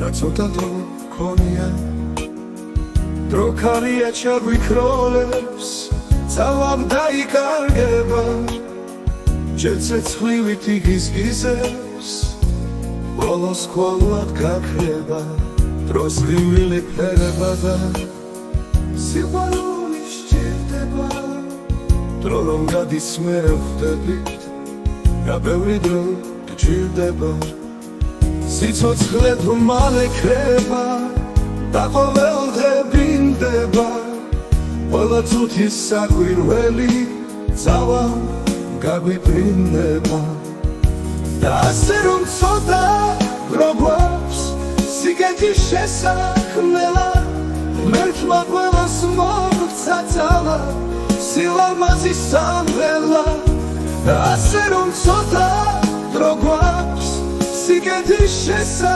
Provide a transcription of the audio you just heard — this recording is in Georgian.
ცოტა დრო ქონია დრო ქარია ჩაგვიქროლებს ძალამ დაიკარგება ჯერ ცეცხლივით იგიზგიზებს ბოლოს ყოლად გაქრება დროს ღივილი ფერება და სიყვარული სჭირდება დრო რომ გადის მე ვხვდებით რა ბევრი დრო გჭირდება სიცოცხლე თუ მალე ქრება და ყოველდღე მინდება ყველა წუთის საკვირველი ძალა გაგვიფრინდება და ასე რომ ცოტა დრო გვაქვს სიგეთის შესაქმნელად მერთმა ყველას მოგვცა ძალა სილამაზის სამღერლა და ასე რომ ცოტა დრო გვაქვს სიგეთის შესაქმნელად